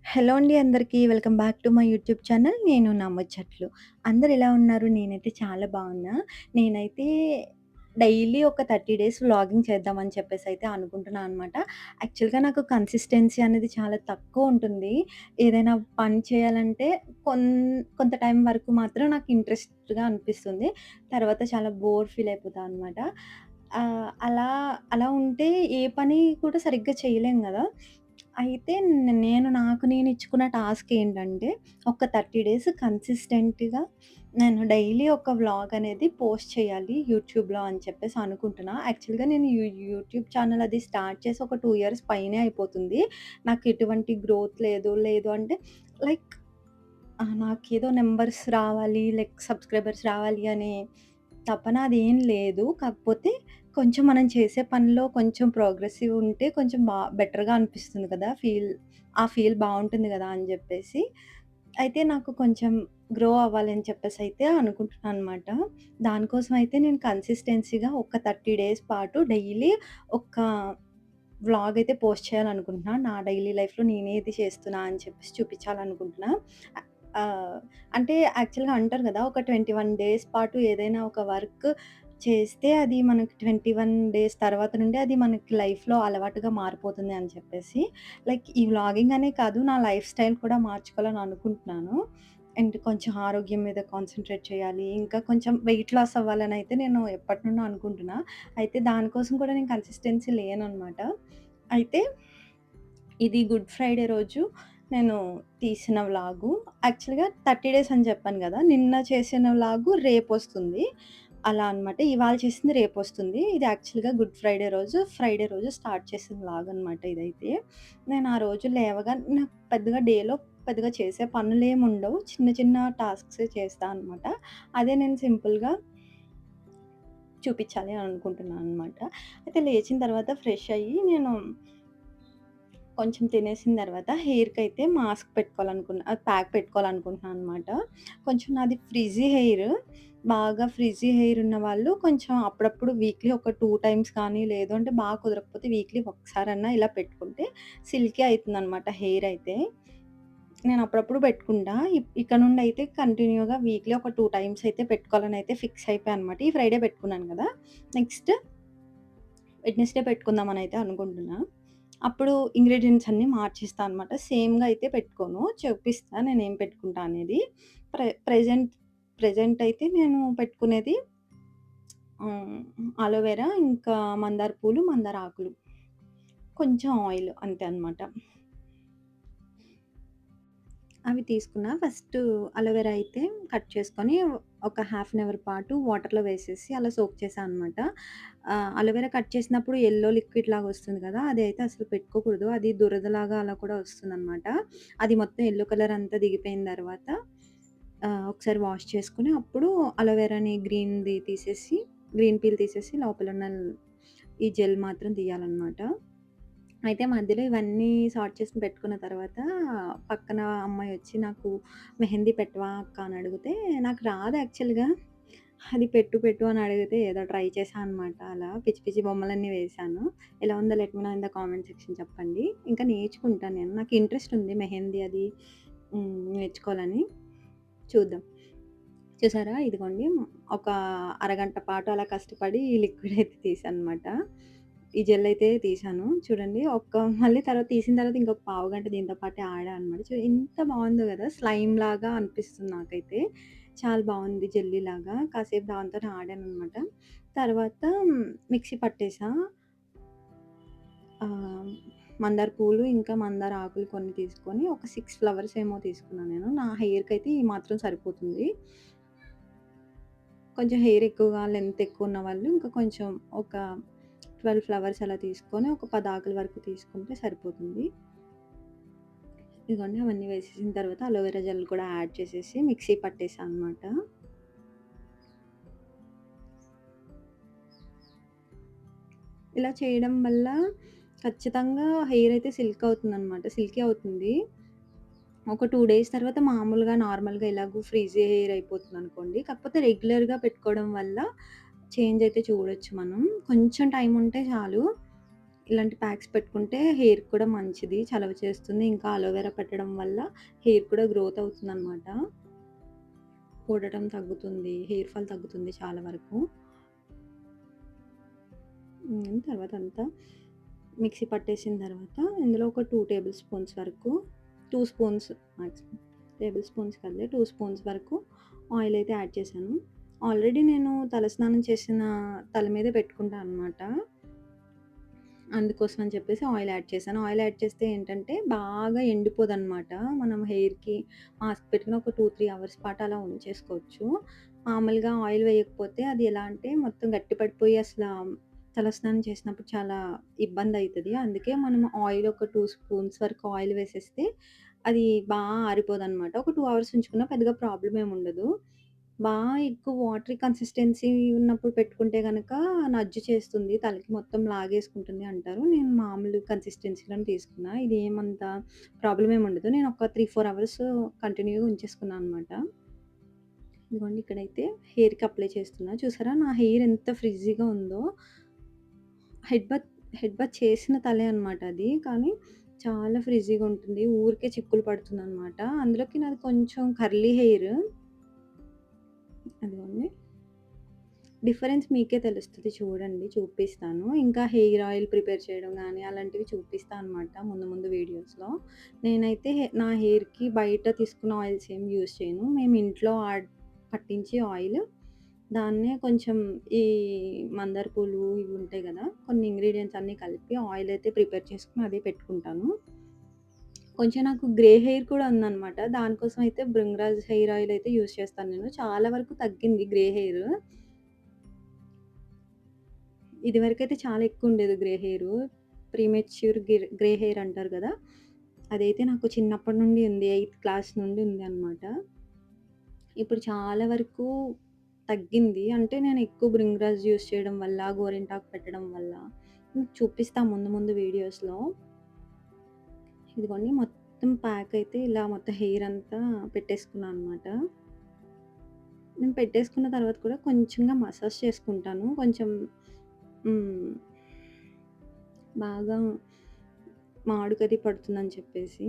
Hello అండి అందరికీ. Welcome back to my YouTube channel. నేను నా ముచ్చట్లు. అందరూ ఎలా ఉన్నారు? నేనైతే చాలా బాగున్నా. నేనైతే డైలీ ఒక 30 డేస్ వ్లాగింగ్ చేద్దామని చెప్పేసైతే అనుకుంటున్నా అనమాట. యాక్చువల్‌గా నాకు కన్సిస్టెన్సీ అనేది చాలా తక్కువుంటుంది. ఏదైనా పని చేయాలంటే కొన్ కొంత టైం వరకు మాత్రం నాకు ఇంట్రెస్ట్‌గా అనిపిస్తుంది. తర్వాత చాలా బోర్ ఫీల్ అయిపోతా అనమాట. అలా అలా ఉంటే ఏ పని కూడా సరిగ్గా చేయలేం గదా! అయితే నేను నాకు నేను ఇచ్చుకున్న టాస్క్ ఏంటంటే, ఒక 30 డేస్ కన్సిస్టెంట్‌గా నేను డైలీ ఒక వ్లాగ్ అనేది పోస్ట్ చేయాలి యూట్యూబ్‌లో అని చెప్పేసి అనుకుంటున్నా. యాక్చువల్‌గా నేను యూట్యూబ్ ఛానల్ అది స్టార్ట్ చేసి ఒక 2 ఇయర్స్ పైనే అయిపోతుంది. నాకు ఎటువంటి గ్రోత్ లేదు. లేదు అంటే లైక్ నాకేదో నంబర్స్ రావాలి, సబ్‌స్క్రైబర్స్ రావాలి అనే తపన అదేం లేదు. కాకపోతే కొంచెం మనం చేసే పనిలో కొంచెం ప్రోగ్రెసివ్ ఉంటే కొంచెం బెటర్‌గా అనిపిస్తుంది కదా! ఆ ఫీల్ బావుంటుంది గదా! అని జెప్పేసి. అయితే నాకు కొంచెం గ్రో అవ్వాలని చెప్పేసైతే అనుకుంటున్నాననమాట. దానికోసం అయితే నేను కన్సిస్టెన్సీగా ఒక 30 డేస్ పాటు డైలీ ఒక వ్లాగ్ అయితే పోస్ట్ చేయాలనుకుంటున్నా. నా డైలీ లైఫ్‌లో నేనేది చేస్తున్నా అని చెప్పేసి చూపించాలనుకుంటున్నా. ఆహ్, అంటే యాక్చువల్‌గా అంటారు గదా! ఒక 21 డేస్ పాటు ఏదైనా ఒక వర్క్ చేస్తే అది మనకి 21 డేస్ తర్వాత నుండి అది మనకి లైఫ్‌లో అలవాటుగా మారిపోతుంది అని చెప్పేసి. లైక్ ఈ వ్లాగింగ్ అనే కాదు, నా లైఫ్ స్టైల్ కూడా మార్చుకోవాలని అనుకుంటున్నాను. అండ్ కొంచెం ఆరోగ్యం మీద కాన్సంట్రేట్ చేయాలి. ఇంకా కొంచెం వెయిట్ లాస్ అవ్వాలనైతే నేను ఎప్పటినుండో అనుకుంటున్నా. అయితే దానికోసం కూడా నేను కన్సిస్టెన్సీ లేననమాట. అయితే ఇది గుడ్ ఫ్రైడే రోజు నేను తీసిన వ్లాగు. యాక్చువల్‌గా 30 డేస్ అని చెప్పాను గదా! నిన్న చేసిన వ్లాగు రేపొస్తుంది. అలా అనమాట. ఇవాళ చేసింది రేపొస్తుంది. ఇది యాక్చువల్‌గా గుడ్ ఫ్రైడే రోజు స్టార్ట్ చేసిన వ్లాగ్ అనమాట ఇదైతే. నేను ఆ రోజు నాకు పెద్దగా డేలో పెద్దగా చేసే పనులేముండవు. చిన్న చిన్న టాస్క్సే చేస్తా అనమాట. అదే నేను సింపుల్‌గా చూపిచ్చాలి అని అనుకుంటున్నాననమాట. అయితే లేచిన తర్వాత ఫ్రెష్ అయ్యి నేను కొంచెం తినేసిన తర్వాత హెయిర్‌కైతే మాస్క్ ప్యాక్ పెట్టుకోవాలనుకుంటున్నాననమాట. కొంచెం నాది ఫ్రిజీ హెయిర్. బాగా ఫ్రిజీ హెయిర్ ఉన్నవాళ్ళు కొంచెం అప్పుడప్పుడు వీక్లీ ఒక 2 టైమ్స్ కానీ, లేదు అంటే బాగా కుదరకపోతే వీక్లీ ఒక్కసారన్నా ఇలా పెట్టుకుంటే సిల్కీ అయితుందనమాట హెయిర్ అయితే. నేను అప్పుడప్పుడు పెట్టుకుంటా. ఇక నుండయితే కంటిన్యూ‌గా వీక్లీ ఒక 2 టైమ్స్ అయితే పెట్టుకోవాలనైతే ఫిక్స్ అయిపోయా అనమాట. ఈ ఫ్రైడే పెట్టుకున్నాను గదా! నెక్స్ట్ వెడ్నెస్‌డే పెట్టుకుందామనైతే అనుకుంటున్నా. అప్పుడు ఇంగ్రీడియెంట్స్ అన్నీ మార్చేస్తా అనమాట. సేమ్‌గా అయితే పెట్టుకోను. చూపిస్తా నేనేం పెట్టుకుంటా అనేది. ప్రె ప్రెజెంట్ ప్రెజెంట్ అయితే నేను పెట్టుకునేది అలోవెరా, ఇంకా మందార పూలు, మందార ఆకులు, కొంచెం ఆయిల్ అంతే అనమాట. అవి తీసుకున్నా. ఫస్టు అలోవెరా అయితే కట్ చేసుకొని ఒక హాఫ్ అన్ అవర్ పాటు వాటర్‌లో వేసేసి అలా సోక్ చేశా అనమాట. అలోవెరా కట్ చేసినప్పుడు యెల్లో లిక్విడ్ లాగా వస్తుంది కదా! అది అయితే అసలు పెట్టుకోకూడదు. అది దురదలాగా అలా కూడా వస్తుందనమాట. అది మొత్తం యెల్లో కలర్ అంతా దిగిపోయిన తర్వాత ఒకసారి వాష్ చేసుకొని అప్పుడు అలోవెరాని గ్రీన్ పీల్ తీసేసి లోపలున్న ఈ జెల్ మాత్రం తీయాలనమాట. అయితే మధ్యలో ఇవన్నీ సార్ట్ చేసి పెట్టుకున్న తర్వాత, పక్కన అమ్మాయొచ్చి నాకు "మెహందీ పెట్టవా అక్క" అని అడిగితే, నాకు రాదు యాక్చువల్‌గా. అది పెట్టు పెట్టు అని అడిగితే ఏదో ట్రై చేశా అనమాట. అలా పిచ్చి పిచ్చి బొమ్మలన్నీ వేశాను. ఎలా ఉందో let me know in the comment section చెప్పండి. ఇంకా నేర్చుకుంటా నేను. నాకు ఇంట్రెస్ట్ ఉంది మెహందీ అది నేర్చుకోవాలని. చూద్దాం. చూసారా ఇదిగోండి ఒక అరగంట పాటు అలా కష్టపడి ఈ లిక్విడ్ అయితే తీసాననమాట. ఈ జెల్ అయితే తీసాను. చూడండి మళ్ళీ తర్వాత తీసిన తర్వాత ఇంకొక పావుగంట దీంతో పాటే ఆడా అనమాట. ఎంత బావుందో గదా! స్లైమ్‌లాగా అనిపిస్తుంది నాకైతే. చాలా బావుంది జెల్లీలాగా. కాసేపు దాంతోనే ఆడాననమాట. తర్వాత మిక్సీ పట్టేసా. ఆహ్, మందార పూలు, ఇంకా మందార ఆకులు కొన్ని తీసుకొని ఒక 6 ఫ్లవర్స్ ఏమో తీసుకున్నా నేను. నా హెయిర్‌కైతే ఈ మాత్రం సరిపోతుంది. కొంచెం హెయిర్ ఎక్కువగా, లెంత్ ఎక్కువున్న వాళ్ళు ఇంకా కొంచెం ఒక 12 ఫ్లవర్స్ అలా తీసుకొని, ఒక 10 ఆకుల వరకు తీసుకుంటే సరిపోతుంది. ఇదిగోండి అవన్నీ వేసేసిన తర్వాత అలోవెరా జెల్ కూడా యాడ్ చేసేసి మిక్సీ పట్టేసా అనమాట. ఇలా చేయడం వల్ల ఖచ్చితంగా హెయిర్ అయితే సిల్కీ అవుతుంది. ఒక 2 డేస్ తర్వాత మామూలుగా నార్మల్‌గా ఎలాగో ఫ్రీజీ హెయిర్ అయిపోతుందనుకోండి. కాకపోతే రెగ్యులర్‌గా పెట్టుకోవడం వల్ల చేంజ్ అయితే చూడొచ్చు మనం. కొంచెం టైం ఉంటే చాలు. ఇలాంటి ప్యాక్స్ పెట్టుకుంటే హెయిర్‌కి కూడా మంచిది. చలవ చేస్తుంది. ఇంకా అలోవెరా పెట్టడం వల్ల హెయిర్ కూడా గ్రోత్ అవుతుందనమాట. ఊడటం తగ్గుతుంది. హెయిర్ ఫాల్ తగ్గుతుంది చాలా వరకు. తర్వాత అంతా మిక్సీ పట్టేసిన తర్వాత ఇందులో ఒక 2 టేబుల్ స్పూన్స్ వరకు 2 స్పూన్స్ మాక్సిమం టేబుల్ స్పూన్స్ కాదులే 2 స్పూన్స్ వరకు ఆయిల్ అయితే యాడ్ చేశాను. ఆల్రెడీ నేను తలస్నానం చేసిన తల మీదే పెట్టుకుంటా అనమాట. అందుకోసం అని చెప్పేసి ఆయిల్ యాడ్ చేశాను. ఆయిల్ యాడ్ చేస్తే ఏంటంటే బాగా ఎండిపోదనమాట. మనం హెయిర్‌కి మాస్క్ పెట్టుకొని ఒక 2, 3 అవర్స్ పాటు అలా ఉంచేసుకోవచ్చు. మామూలుగా ఆయిల్ వేయకపోతే అది ఎలా అంటే మొత్తం గట్టి పడిపోయి తలస్నానం చేసినప్పుడు చాలా ఇబ్బందయితది. అందుకే మనం ఆయిల్ ఒక 2 స్పూన్స్ వరకు ఆయిల్ వేసేస్తే అది ఆరిపోదనమాట. ఒక 2 అవర్స్ ఉంచుకున్నా పెద్దగా ప్రాబ్లమ్ ఏముండదు. ఎక్కువ వాటరీ కన్సిస్టెన్సీ ఉన్నప్పుడు పెట్టుకుంటే గనక నజ్జు చేస్తుంది. తలకి మొత్తం లాగేసుకుంటుంది అంటారు. నేను మామూలు కన్సిస్టెన్సీలోనే తీసుకున్నా. ఇది ఏమంత ప్రాబ్లమ్ ఏమి ఉండదు. నేను ఒక 3, 4 అవర్స్ కంటిన్యూ‌గా ఉంచేసుకున్నా అనమాట. ఇదిగోండి ఇక్కడైతే హెయిర్‌కి అప్లై చేస్తున్నా. చూసారా నా హెయిర్ ఎంత ఫ్రిజ్జీగా ఉందో. హెడ్ బాత్ హెడ్ బాత్ చేసిన తలే అనమాట అది. కానీ చాలా ఫ్రిజ్జీగా ఉంటుంది. ఊరికే చిక్కులు పడుతుందనమాట. అందులోకి నాది కొంచెం కర్లీ హెయిర్. అదిగోండి. డిఫరెన్స్ మీకే తెలుస్తది చూడండి. చూపిస్తాను. ఇంకా హెయిర్ ఆయిల్ ప్రిపేర్ చేయడం గానీ, అలాంటివి చూపిస్తా అనమాట ముందు ముందు వీడియోస్‌లో. నేనైతే నా హెయిర్‌కి బయట తీసుకున్న ఆయిల్స్ ఏమి యూజ్ చేయను. మేము ఇంట్లో పట్టించే ఆయిల్. దాన్నే కొంచెం ఈ మందార పూలు ఇవి ఉంటాయి గదా! కొన్ని ఇంగ్రీడియెంట్స్ అన్నీ కలిపి ఆయిల్ అయితే ప్రిపేర్ చేసుకొని అదే పెట్టుకుంటాను. కొంచెం నాకు గ్రే హెయిర్ కూడా ఉందనమాట. దానికోసం అయితే భృంగరాజ్ హెయిర్ ఆయిల్ అయితే యూజ్ చేస్తాను నేను. చాలా వరకు తగ్గింది గ్రే హెయిర్. ఇదివరకైతే చాలా ఎక్కువుండేది grey hair. Premature grey hair అంటారు గదా! అదైతే నాకు చిన్నప్పటి నుండి ఉంది. ఎయిత్ క్లాస్ నుండి ఉందనమాట. ఇప్పుడు చాలా వరకు తగ్గింది. అంటే నేను ఎక్కువ భృంగరాజ్ యూజ్ చేయడం వల్ల, గోరింటాకు పెట్టడం వల్ల. మీకు చూపిస్తా ముందు ముందు వీడియోస్‌లో. ఇదిగోండి మొత్తం ప్యాక్ అయితే ఇలా మొత్తం హెయిర్ అంతా పెట్టేసుకున్నా అనమాట. నేను పెట్టేసుకున్న తర్వాత కూడా కొంచెంగా మసాజ్ చేసుకుంటాను. కొంచెం హ్మ్. బాగా మాడుకది పడుతుందని చెప్పేసి.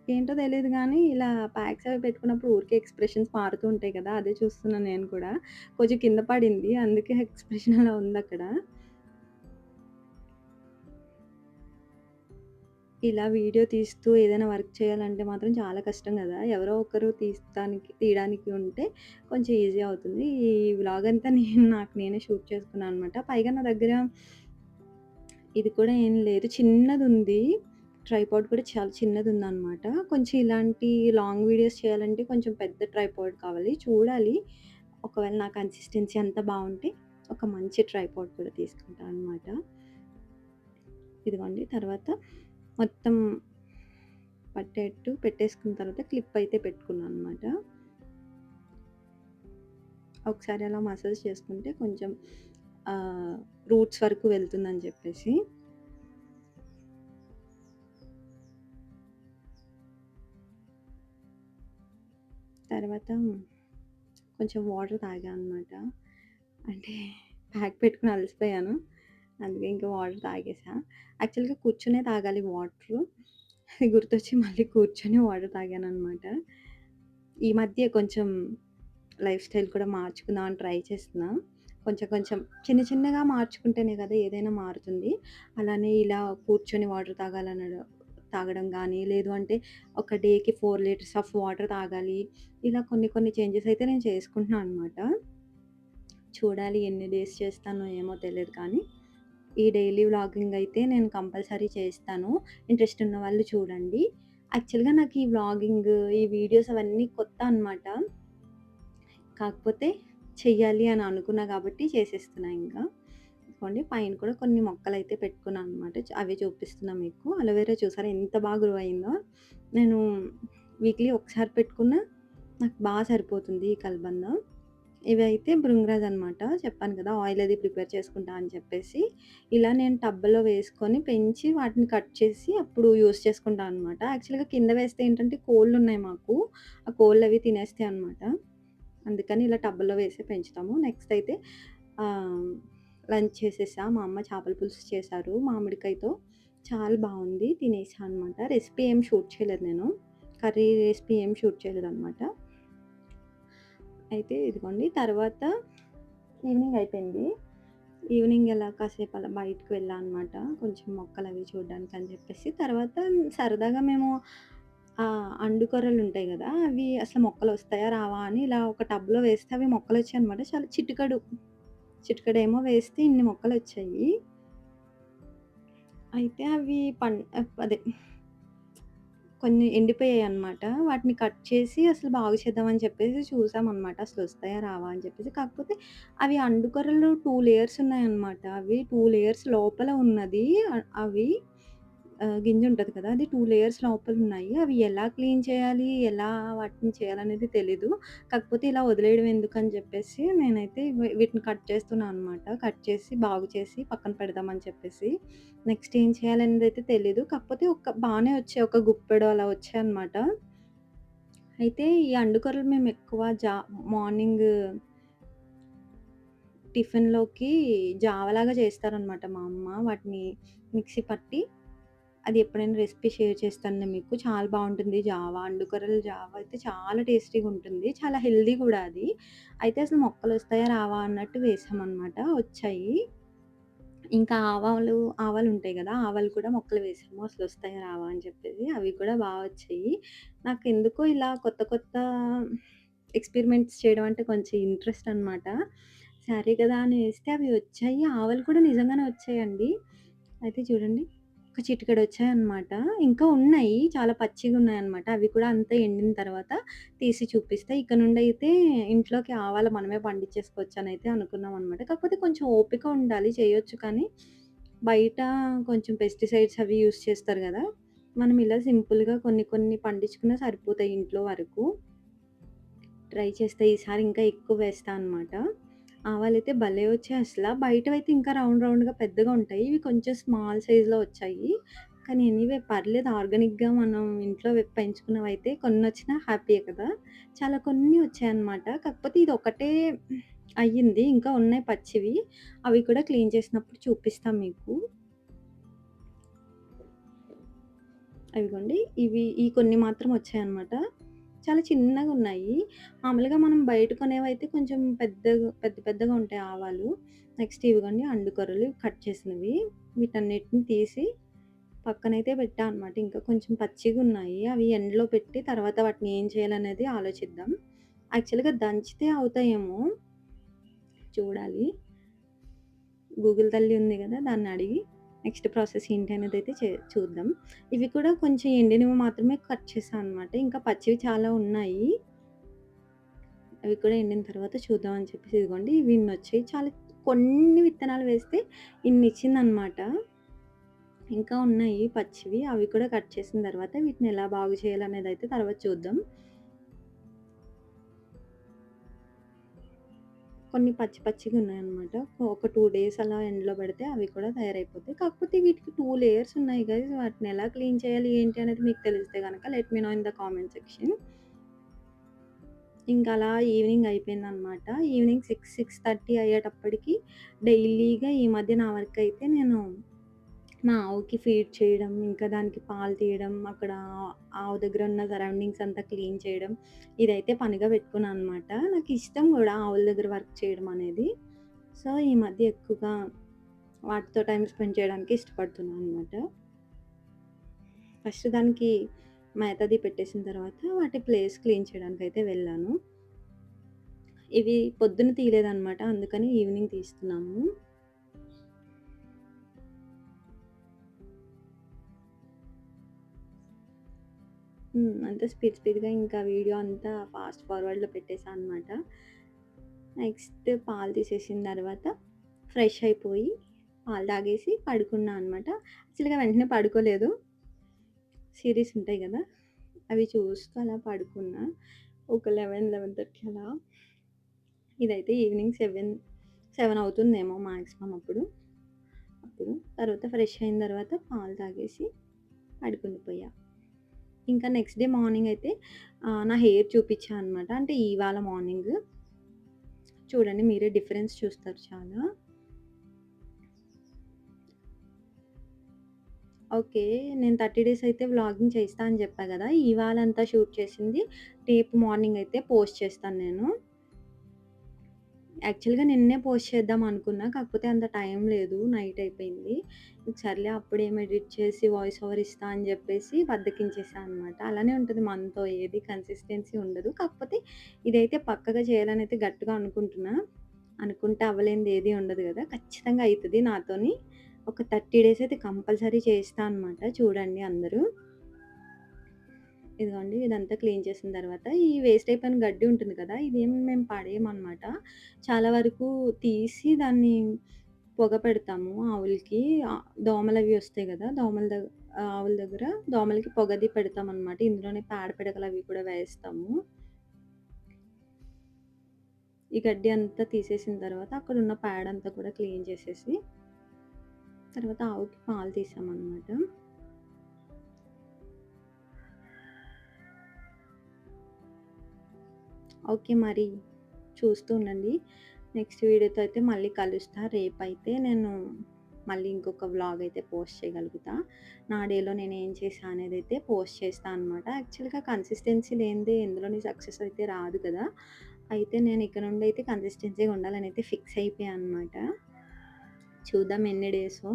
ఏంటో తెలీదు గానీ, ఇలా ప్యాక్స్ అవి పెట్టుకున్నప్పుడు ఊరికే ఎక్స్‌ప్రెషన్స్ మారుతూ ఉంటాయి కదా! అదే చూస్తున్నా నేను కూడా. కొంచెం కింద పడింది. అందుకే ఎక్స్‌ప్రెషన్ అలా ఉందక్కడ. ఇలా వీడియో తీస్తూ ఏదైనా వర్క్ చేయాలంటే మాత్రం చాలా కష్టం గదా! ఎవరో ఒకరు తీయడానికి ఉంటే కొంచెం ఈజీ అవుతుంది. ఈ వ్లాగ్ అంతా నాకు నేనే షూట్ చేసుకున్నాను అనమాట. పైగా నా దగ్గర ఇది కూడా ఏం లేదు. చిన్నదుంది. ట్రైపాడ్ కూడా చాలా చిన్నదుందనమాట. కొంచెం ఇలాంటి లాంగ్ వీడియోస్ చేయాలంటే కొంచెం పెద్ద ట్రైపాడ్ కావాలి. చూడాలి. ఒకవేళ నా కన్సిస్టెన్సీ అంతా బావుంటే ఒక మంచి ట్రైపాడ్ కూడా తీసుకుంటా అనమాట. ఇదిగోండి తర్వాత మొత్తం పట్టేట్టు పెట్టేసుకున్న తర్వాత క్లిప్ అయితే పెట్టుకున్నాననమాట. ఒకసారి అలా మసాజ్ చేసుకుంటే కొంచెం ఆహ్, రూట్స్ వరకు వెళ్తుందని చెప్పేసి. తర్వాత కొంచెం వాటర్ తాగా అనమాట. అంటే ప్యాక్ పెట్టుకొని అలసిపోయాను. అందుకే ఇంకా వాటర్ తాగేసా. యాక్చువల్‌గా కూర్చునే తాగాలి వాటరు. అది గుర్తొచ్చి మళ్ళీ కూర్చొని వాటర్ తాగాననమాట. ఈ మధ్య కొంచెం లైఫ్ స్టైల్ కూడా మార్చుకుందాం అని ట్రై చేస్తున్నా. కొంచెం కొంచెం చిన్న చిన్నగా మార్చుకుంటేనే కదా ఏదైనా మారుతుంది. అలానే ఇలా కూర్చొని వాటర్ తాగడం గానీ, లేదు అంటే ఒక డేకి 4 లీటర్స్ ఆఫ్ వాటర్ తాగాలి. ఇలా కొన్ని కొన్ని చేంజెస్ అయితే నేను చేసుకుంటున్నా అనమాట. చూడాలి ఎన్ని డేస్ చేస్తానో ఏమో తెలీదు కానీ, ఈ డైలీ వ్లాగింగ్ అయితే నేను కంపల్సరీ చేస్తాను. ఇంట్రెస్ట్ ఉన్న వాళ్ళు చూడండి. యాక్చువల్‌గా నాకు ఈ వ్లాగింగ్, ఈ వీడియోస్ అవన్నీ కొత్త అనమాట. కాకపోతే చెయ్యాలి అని అనుకున్నా కాబట్టి చేసేస్తున్నా ఇంకా. ఇదిగోండి పైన కూడా కొన్ని మొక్కలైతే పెట్టుకున్నాననమాట. అవే చూపిస్తున్నా మీకు. అలోవెరా చూసారా ఎంత బాగా గ్రో అయిందో. నేను వీక్లీ ఒకసారి పెట్టుకున్నా నాకు సరిపోతుంది ఈ కలబంద. ఇవైతే భృంగరాజ్ అనమాట. చెప్పాను కదా! ఆయిల్ అది ప్రిపేర్ చేసుకుంటా అని చెప్పేసి. ఇలా నేను టబ్‌లో వేసుకొని పెంచి వాటిని కట్ చేసి అప్పుడు యూజ్ చేసుకుంటా అనమాట. యాక్చువల్‌గా కింద వేస్తే ఏంటంటే కోళ్ళున్నాయి మాకు. ఆ కోళ్ళవి తినేస్తాయనమాట. అందుకని ఇలా టబ్బులో వేసి పెంచుతాము. నెక్స్ట్ అయితే ఆహ్, లంచ్ చేసేసా. మా అమ్మ చేపల పులుసు చేశారు మామిడికాయతో. చాలా బావుంది. తినేసా అనమాట. రెసిపీ ఏం షూట్ చేయలేదు నేను. కర్రీ రెసిపీ ఏం షూట్ చేయలేదనమాట. అయితే ఇదిగోండి తర్వాత ఈవినింగ్ అయిపోయింది. ఈవినింగ్ అలా కాసేపు అలా బయటకి వెళ్ళా అనమాట. కొంచెం మొక్కలవి చూడడానికి అని చెప్పేసి. తర్వాత సరదాగా మేము అండుకొర్రలుంటాయి గదా! అవి అసలు మొక్కలొస్తాయా రావా అని ఇలా ఒక టబ్‌లో వేస్తే అవి మొక్కలొచ్చాయనమాట. చాలా చిటికెడేమో వేస్తే ఇన్ని మొక్కలొచ్చాయి. అయితే అవి అదే కొన్ని ఎండిపోయాయన్నమాట. వాటిని కట్ చేసి అసలు బాగు చేద్దామని చెప్పేసి చూసామన్నమాట. అసలొస్తాయా రావా అని చెప్పేసి. కాకపోతే అవి అండుకొర్రలు 2 లేయర్స్ ఉన్నాయన్నమాట. అవి 2 లేయర్స్ లోపల ఉన్నది అవి గింజుంటది కదా! అది 2 లేయర్స్ లోపలున్నాయి. అవి ఎలా క్లీన్ చేయాలి? ఎలా వాటిని చేయాలనేది తెలీదు. కాకపోతే ఇలా వదిలేయడం ఎందుకని చెప్పేసి నేనైతే వీటిని కట్ చేస్తున్నా అనమాట. కట్ చేసి బాగు చేసి పక్కన పెడదామని చెప్పేసి. నెక్స్ట్ ఏం చేయాలనేదైతే తెలీదు. కాకపోతే బానే వచ్చాయి. ఒక గుప్పెడు అలా వచ్చాయన్నమాట. అయితే ఈ అండుకొరలు మేమెక్కువ మార్నింగ్ టిఫిన్‌లోకి జావలాగా చేస్తారనమాట మా అమ్మ. వాటిని మిక్సీ పట్టి అది ఎప్పుడైనా రెసిపీ షేర్ చేస్తానులే మీకు. చాలా బావుంటుంది జావా. అండుకొర్రల జావా అయితే చాలా టేస్టీగుంటుంది. చాలా హెల్తీ గూడా అది. అయితే అసలు మొక్కలొస్తాయా రావా అన్నట్టు వేసామనమాట. వచ్చాయి. ఇంకా ఆవాలుంటాయి గదా! ఆవాలు కూడా మొక్కలు వేసాము. అసలొస్తాయా రావా అని చెప్పేసి. అవి కూడా బా వచ్చాయి. నాకెందుకో ఇలా కొత్త కొత్త ఎక్స్‌పెరిమెంట్స్ చేయడం అంటే కొంచెం ఇంట్రెస్ట్ అనమాట. సరే కదా అని వేస్తే అవి వచ్చాయి. ఆవాలు కూడా నిజంగానే వచ్చాయండి. అయితే చూడండి ఒక చిటికెడొచ్చాయన్నమాట. ఇంకా ఉన్నాయి. చాలా పచ్చిగున్నాయన్నమాట. అవి కూడా అంతా ఎండిన తర్వాత తీసి చూపిస్తా. ఇక నుండైతే ఇంట్లోకి ఆవాలు మనమే పండించేసుకోవచ్చనైతే అనుకున్నామనమాట. కాకపోతే కొంచెం ఓపిక ఉండాలి చేయొచ్చు కానీ, బయట కొంచెం పెస్టిసైడ్స్ అవి యూజ్ చేస్తారు గదా! మనం ఇలా సింపుల్‌గా కొన్ని కొన్ని పండించుకున్నా సరిపోతాయి ఇంట్లో వరకు. ట్రై చేస్తా ఈసారి ఇంకా ఎక్కువ వేస్తా అనమాట. ఆవాలైతే భలే వచ్చాయి అసల. బయటవైతే ఇంకా రౌండ్ రౌండ్‌గా పెద్దగా ఉంటాయి. ఇవి కొంచెం స్మాల్ సైజ్‌లో వచ్చాయి. కానీ ఎనీవే పర్లేదు ఆర్గానిక్‌గా మనం ఇంట్లో పెంచుకున్నవైతే కొన్నొచ్చినా హ్యాపీయే కదా! చాలా కొన్ని వచ్చాయన్నమాట. కాకపోతే ఇదొకటే అయ్యింది. ఇంకా ఉన్నాయి పచ్చివి. అవి కూడా క్లీన్ చేసినప్పుడు చూపిస్తా మీకు. అవిగోండి. ఈ కొన్ని మాత్రం వచ్చాయన్నమాట. చాలా చిన్నగున్నాయి. మామూలుగా మనం బయట కొనేవైతే కొంచెం పెద్ద పెద్దగా ఉంటాయి ఆవాలు. నెక్స్ట్ ఇవిగోండి అండుకొర్రలు కట్ చేసినవి. వీటన్నిటిని తీసి పక్కనైతే పెట్టా అనమాట. ఇంకా కొంచెం పచ్చిగున్నాయి. అవి ఎండలో పెట్టి తర్వాత వాటిని ఏం చేయాలనేది ఆలోచిద్దాం. యాక్చువల్‌గా దంచితే అవుతాయేమో చూడాలి. గూగుల్ తల్లి ఉంది గదా! దాన్నడిగి నెక్స్ట్ ప్రాసెస్ ఏంటి అనేదైతే చూద్దాం. ఇవి కూడా కొంచెం ఎండినవి మాత్రమే కట్ చేశా అనమాట. ఇంకా పచ్చివి చాలా ఉన్నాయి. అవి కూడా ఎండిన తర్వాత చూద్దాం అని చెప్పేసి ఇదిగోండి ఇవి ఇన్నొచ్చాయి. చాలా కొన్ని విత్తనాలు వేస్తే ఇన్నిచ్చిందనమాట. ఇంకా ఉన్నాయి పచ్చివి. అవి కూడా కట్ చేసిన తర్వాత వీటిని ఎలా బాగు చేయాలనేదైతే తర్వాత చూద్దాం. కొన్ని పచ్చిగున్నాయన్నమాట. ఒక 2 డేస్ అలా ఎండలో పెడితే అవి కూడా తయారైపోతాయి. కాకపోతే వీటికి 2 లేయర్స్ ఉన్నాయి గైస్. వాటిని ఎలా క్లీన్ చేయాలి ఏంటి అనేది మీకు తెలిస్తే గనక let me know in the comment section. ఇంకా అలా ఈవినింగ్ అయిపోయిందనమాట. ఈవినింగ్ 6:30 అయ్యేటప్పటికి డైలీగా ఈ మధ్య నా వర్కయితే నేను మా ఆవుకి ఫీడ్ చేయడం, ఇంకా దానికి పాలు తీయడం, అక్కడ ఆవు దగ్గర ఉన్న సరౌండింగ్స్ అంతా క్లీన్ చేయడం, ఇదైతే పనిగా పెట్టుకున్నా అనమాట. నాకిష్టం గూడా ఆవుల దగ్గర వర్క్ చేయడం అనేది. సో, ఈ మధ్య ఎక్కువగా వాటితో టైమ్ స్పెండ్ చేయడానికి ఇష్టపడుతున్నా అనమాట. ఫస్ట్ దానికి మేతది పెట్టేసిన తర్వాత వాటి ప్లేస్ క్లీన్ చేయడానికైతే వెళ్ళాను. ఇవి పొద్దున తీయలేదనమాట. అందుకని ఈవినింగ్ తీస్తున్నాము. అంతా స్పీడ్‌గా ఇంకా వీడియో అంతా ఫాస్ట్ ఫార్వర్డ్‌లో పెట్టేసా అనమాట. నెక్స్ట్ పాలు తీసేసిన తర్వాత ఫ్రెష్ అయిపోయి, పాలు తాగేసి పడుకున్నా అనమాట. యాక్చువల్‌గా వెంటనే పడుకోలేదు. సీరీస్ ఉంటాయి గదా! అవి చూస్తూ అలా పడుకున్నా. ఒక 11:30 అలా. ఇదైతే ఈవినింగ్ 7 అవుతుందేమో మాక్సిమం అప్పుడు. తర్వాత ఫ్రెష్ అయిన తర్వాత పాలు తాగేసి పడుకుండిపోయా. ఇంకా నెక్స్ట్ డే మార్నింగ్ అయితే నా హెయిర్ చూపిచ్చా అనమాట. అంటే ఇవాళ మార్నింగ్ చూడండి మీరే డిఫరెన్స్ చూస్తారు చాలా. ఓకే. నేను 30 డేస్ అయితే వ్లాగింగ్ చేస్తా అని చెప్పా గదా! ఇవాళంతా షూట్ చేసింది రేపు మార్నింగ్ అయితే పోస్ట్ చేస్తాను నేను. యాక్చువల్‌గా నిన్నే పోస్ట్ చేద్దాం అనుకున్నా. కాకపోతే అంత టైం లేదు. నైట్ అయిపోయింది. ఇంక సర్లే అప్పుడేం ఎడిట్ చేసి వాయిస్ ఓవర్ ఇస్తా అని జెప్పేసి బద్ధకించేసా అనమాట. అలానే ఉంటది మనతో ఏది కన్సిస్టెన్సీ ఉండదు. కాకపోతే ఇదైతే పక్కగా చేయాలనైతే గట్టిగా అనుకుంటున్నా. అనుకుంటే అవ్వలేనిది ఏది ఉండదు గదా! ఖచ్చితంగా అయితది నాతోని. ఒక 30 డేస్ అయితే కంపల్సరీ చేస్తా అనమాట. చూడండి అందరూ. ఇదిగోండి ఇదంతా క్లీన్ చేసిన తర్వాత ఈ వేస్ట్ అయిపోయిన గడ్డి ఉంటుంది కదా! ఇదేం మేము పడేయమనమాట. చాలా వరకు తీసి దాన్ని పొగ పెడతాము ఆవులకి. దోమలవి వస్తాయి గదా! ఆవుల దగ్గర దోమలకి పొగది పెడతామనమాట. ఇందులోనే పేడ పిడకలవి కూడా వేస్తాము. ఈ గడ్డి అంతా తీసేసిన తర్వాత అక్కడున్న పేడంతా కూడా క్లీన్ చేసేసి, తర్వాత ఆవుకి పాలు తీసామనమాట. ఓకే. మరి చూస్తూ ఉండండి. నెక్స్ట్ వీడియోతో అయితే మళ్ళీ కలుస్తా. రేపైతే నేను మళ్ళీ ఇంకొక వ్లాగ్ అయితే పోస్ట్ చేయగలుగుతా. నా డేలో నేనేం చేశా అనేదైతే పోస్ట్ చేస్తా అనమాట. యాక్చువల్‌గా కన్సిస్టెన్సీ లేనిదే ఎందులోని సక్సెస్ అయితే రాదు కదా! అయితే నేను ఇక నుండి అయితే కన్సిస్టెన్సీగా ఉండాలనైతే ఫిక్స్ అయిపోయా అనమాట. చూద్దాం ఎన్ని డేసో.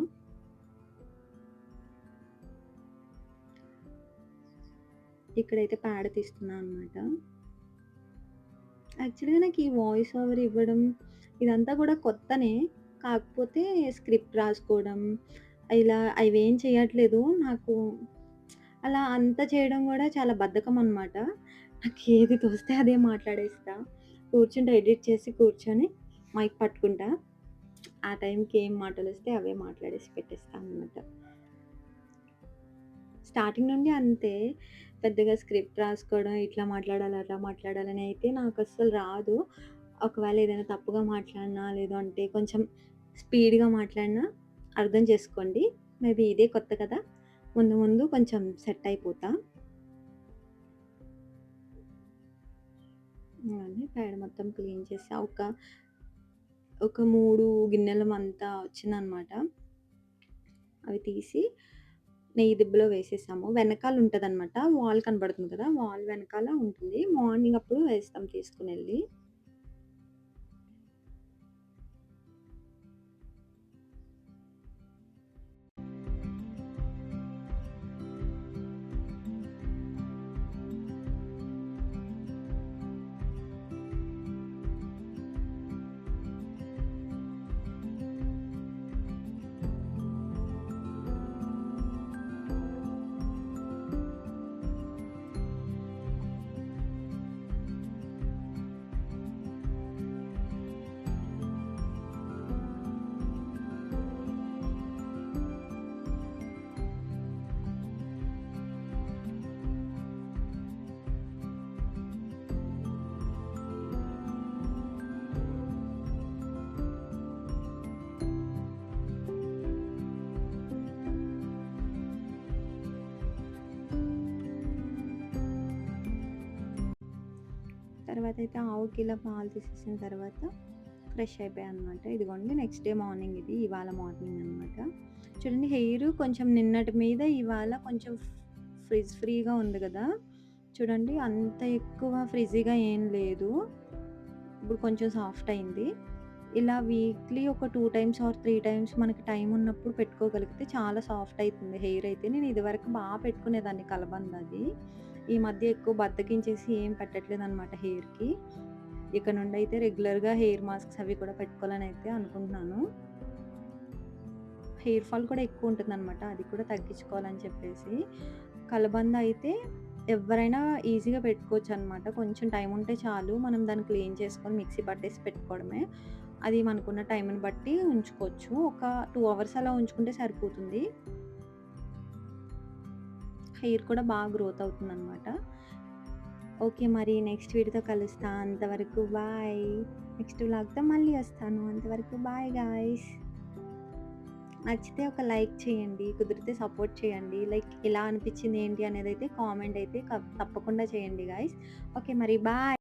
ఇక్కడైతే పేడ తీస్తున్నా అనమాట. యాక్చువల్‌గా నాకు ఈ వాయిస్ ఓవర్ ఇవ్వడం ఇదంతా కూడా కొత్తనే. కాకపోతే స్క్రిప్ట్ రాసుకోవడం ఇలా అవేం చేయట్లేదు. నాకు అలా అంతా చేయడం గూడా చాలా బద్ధకం అనమాట. నాకేది తోస్తే అదే మాట్లాడేస్తా. కూర్చుంటే ఎడిట్ చేసి కూర్చొని మైక్ పట్టుకుంటా. ఆ టైంకి ఏం మాటలొస్తే అవే మాట్లాడేసి పెట్టేస్తా అనమాట. స్టార్టింగ్ నుండి అంతే. పెద్దగా స్క్రిప్ట్ రాసుకోవడం, ఇట్లా మాట్లాడాలి, అట్లా మాట్లాడాలని అయితే నాకస్సలు రాదు. ఒకవేళ ఏదైనా తప్పుగా మాట్లాడినా, లేదు అంటే కొంచెం స్పీడ్‌గా మాట్లాడినా అర్థం చేసుకోండి. మేబీ ఇదే కొత్త కదా! ముందు ముందు కొంచెం సెట్ అయిపోతా. అని పేడ మొత్తం క్లీన్ చేసా. ఒక 3 గిన్నెలమంతా వచ్చిందనమాట. అవి తీసి నెయ్యి దిబ్బలో వేసేసాము. వెనకాల ఉంటదనమాట. వాల్ కనబడుతుంది కదా! వాల్ వెనకాల ఉంటుంది. మార్నింగ్ అప్పుడు వేస్తాం తీసుకొనెళ్ళి. తర్వాతయితే ఆవుకి ఇలా పాలు తీసేసిన తర్వాత ఫ్రెష్ అయిపోయాననమాట. ఇదిగోండి నెక్స్ట్ డే మార్నింగ్ ఇది. ఇవాళ మార్నింగ్ అనమాట. చూడండి హెయిర్ కొంచెం నిన్నటి మీద ఇవాళ కొంచెం ఫ్రీగా ఉంది గదా! చూడండి అంత ఎక్కువ ఫ్రిజీగా ఏం లేదు. ఇప్పుడు కొంచెం సాఫ్ట్ అయింది. ఇలా వీక్లీ ఒక 2 టైమ్స్ ఆర్ 3 టైమ్స్ మనకి టైం ఉన్నప్పుడు పెట్టుకోగలిగితే చాలా సాఫ్ట్ అయితుంది హెయిర్ అయితే. నేను ఇదివరకు పెట్టుకునేదాన్ని కలబంద అది. ఈ మధ్య ఎక్కువ బద్ధకించేసి ఏం పెట్టట్లేదనమాట హెయిర్‌కి. ఇక నుండయితే రెగ్యులర్‌గా హెయిర్ మాస్క్స్ అవి కూడా పెట్టుకోవాలని అయితే అనుకుంటున్నాను. హెయిర్ ఫాల్ కూడా ఎక్కువుంటుందనమాట. అది కూడా తగ్గించుకోవాలని చెప్పేసి. కలబంద అయితే ఎవ్వరైనా ఈజీగా పెట్టుకోవచ్చనమాట. కొంచెం టైం ఉంటే చాలు. మనం దాన్ని క్లీన్ చేసుకొని మిక్సీ పట్టేసి పెట్టుకోవడమే. అది మనకున్న టైంని బట్టి ఉంచుకోవచ్చు. ఒక 2 అవర్స్ అలా ఉంచుకుంటే సరిపోతుంది. హెయిర్ కూడా బాగా గ్రోత్ అవుతుందనమాట. ఓకే. మరి నెక్స్ట్ వీడియోతో కలుస్తా. అంతవరకు బాయ్. నెక్స్ట్ వ్లాగ్‌తో మళ్ళీ వస్తాను. అంతవరకు బాయ్ గాయ్స్. నచ్చితే ఒక లైక్ చేయండి. కుదిరితే సపోర్ట్ చేయండి. లైక్ ఎలా అనిపించింది ఏంటి అనేదైతే కామెంట్ అయితే తప్పకుండా చేయండి గాయ్స్. ఓకే. మరి బాయ్.